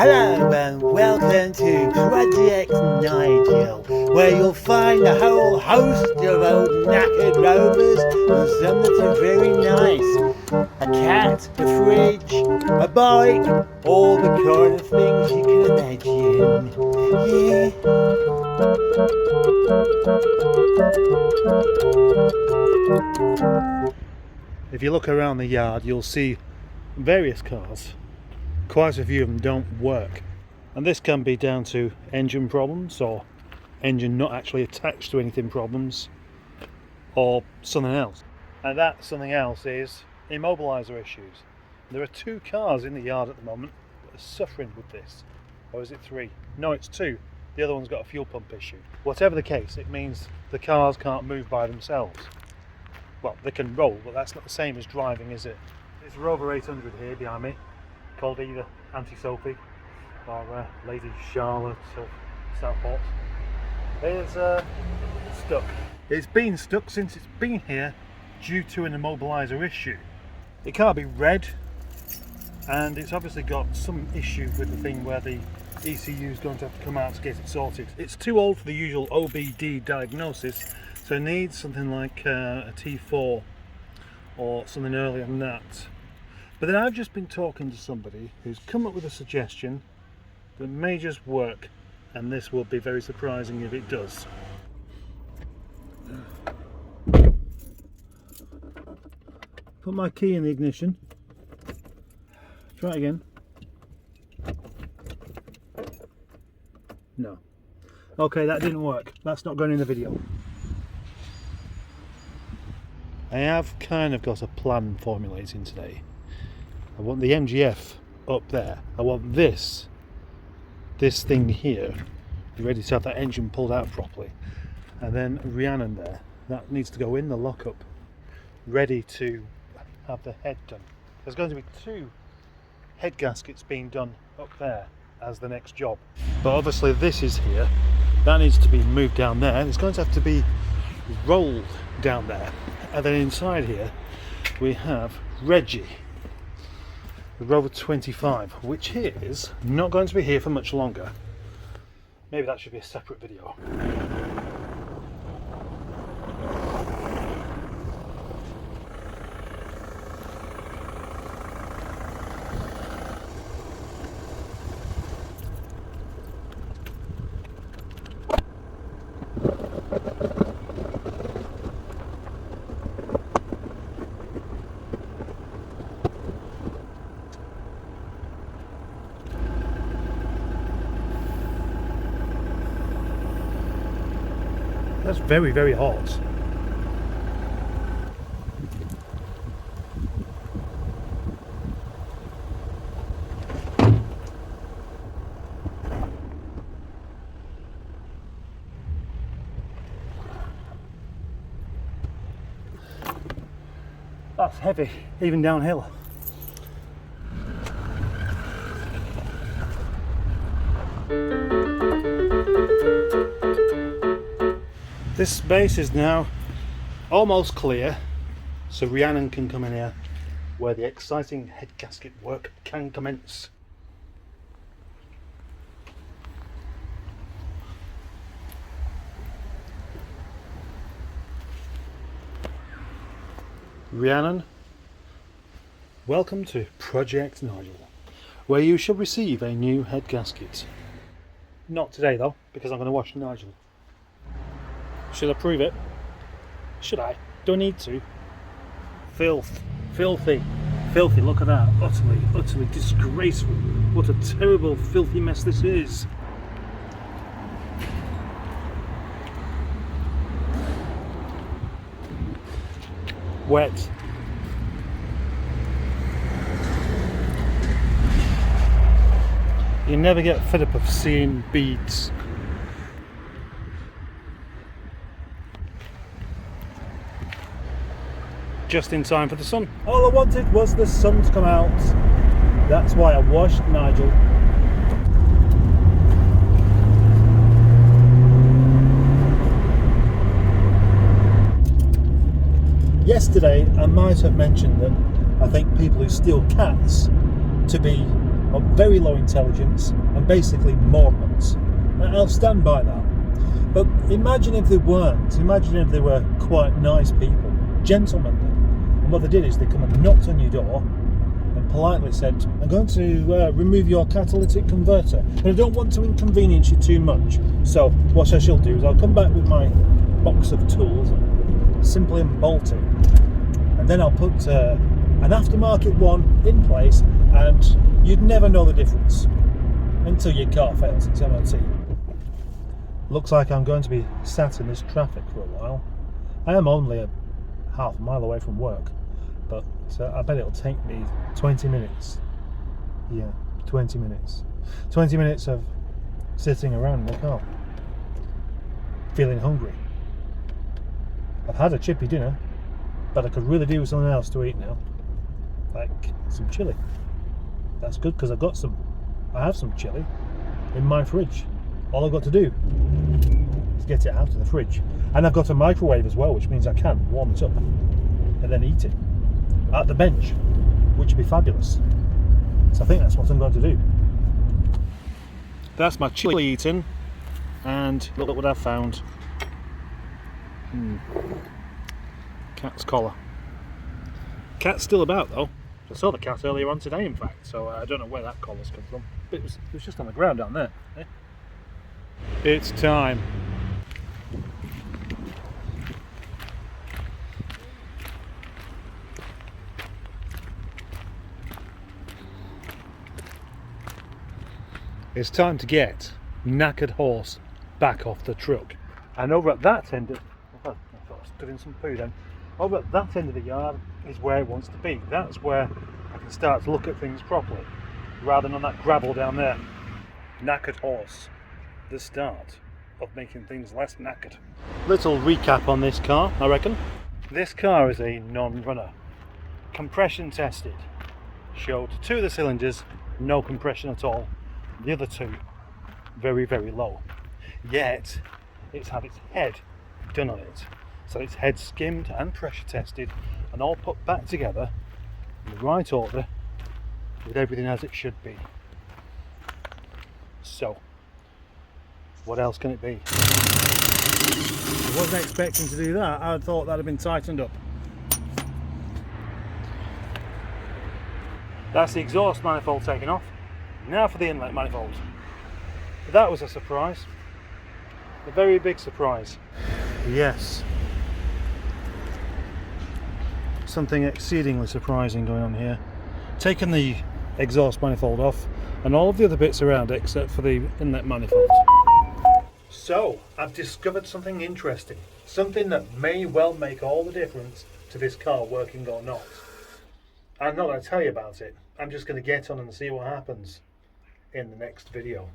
Hello and welcome to Project Nigel, where you'll find a whole host of old knackered rovers and some that are very nice. A cat, a fridge, a bike, all the kind of things you can imagine. If you look around the yard, you'll see various cars. Quite a few of them don't work, and this can be down to engine problems or engine not actually attached to anything problems or something else. And that something else is immobilizer issues. There are 2 cars in the yard at the moment that are suffering with this. Or is it 3? No, it's 2. The other one's got a fuel pump issue. Whatever the case, it means the cars can't move by themselves. Well, they can roll, but that's not the same as driving, is it? It's Rover 800 here behind me, called either Auntie Sophie or Lady Charlotte of Southport. It's stuck. It's been stuck since it's been here due to an immobilizer issue. It can't be read, and it's obviously got some issue with the thing where the ECU is going to have to come out to get it sorted. It's too old for the usual OBD diagnosis, so it needs something like a T4 or something earlier than that. But then I've just been talking to somebody who's come up with a suggestion that may just work, and this will be very surprising if it does. Put my key in the ignition. Try it again. No. Okay, that didn't work. That's not going in the video. I have kind of got a plan formulating today. I want the MGF up there. I want this thing here ready to have that engine pulled out properly, and then Rhiannon there, that needs to go in the lockup ready to have the head done. There's going to be 2 head gaskets being done up there as the next job, but obviously this is here, that needs to be moved down there, and it's going to have to be rolled down there. And then inside here we have Reggie, the Rover 25, which is not going to be here for much longer. Maybe that should be a separate video. That's very, very hot. That's heavy, even downhill. This space is now almost clear, so Rhiannon can come in here where the exciting head gasket work can commence. Rhiannon, welcome to Project Nigel, where you shall receive a new head gasket. Not today though, because I'm going to wash Nigel. Should I prove it? Should I? Do I need to? Filth. Filthy. Filthy, look at that. Utterly, utterly disgraceful. What a terrible, filthy mess this is. Wet. You never get fed up of seeing beads. Just in time for the sun. All I wanted was the sun to come out. That's why I washed Nigel. Yesterday I might have mentioned that I think people who steal cats to be of very low intelligence and basically morons. And I'll stand by that. But imagine if they weren't. Imagine if they were quite nice people, gentlemen. And what they did is they come and knocked on your door and politely said, I'm going to remove your catalytic converter, but I don't want to inconvenience you too much. So what I shall do is I'll come back with my box of tools and simply unbolt it. And then I'll put an aftermarket one in place, and you'd never know the difference until your car fails its MOT. Looks like I'm going to be sat in this traffic for a while. I am only a half a mile away from work, but I bet it'll take me 20 minutes. Yeah, 20 minutes. 20 minutes of sitting around in the car, feeling hungry. I've had a chippy dinner, but I could really do with something else to eat now. Like some chilli. That's good because I have some chilli in my fridge. All I've got to do is get it out of the fridge. And I've got a microwave as well, which means I can warm it up and then eat it at the bench, which would be fabulous. So I think that's what I'm going to do. That's my chilli eaten, and look at what I've found. Cat's collar. Cat's still about though. I saw the cat earlier on today, in fact, so I don't know where that collar's come from. But it was just on the ground down there. Eh? It's time. It's time to get knackered horse back off the truck. And over at that end of, I thought I was doing some poo then. Over at that end of the yard is where it wants to be. That's where I can start to look at things properly, rather than on that gravel down there. Knackered horse, the start of making things less knackered. Little recap on this car, I reckon. This car is a non-runner. Compression tested. Showed 2 of the cylinders, no compression at all. The other 2, very, very low. Yet, it's had its head done on it. So its head skimmed and pressure tested and all put back together in the right order with everything as it should be. So, what else can it be? I wasn't expecting to do that. I thought that had been tightened up. That's the exhaust manifold taken off. Now for the inlet manifold. That was a surprise. A very big surprise. Yes. Something exceedingly surprising going on here. Taken the exhaust manifold off and all of the other bits around it except for the inlet manifold. So, I've discovered something interesting. Something that may well make all the difference to this car working or not. I'm not going to tell you about it. I'm just going to get on and see what happens in the next video.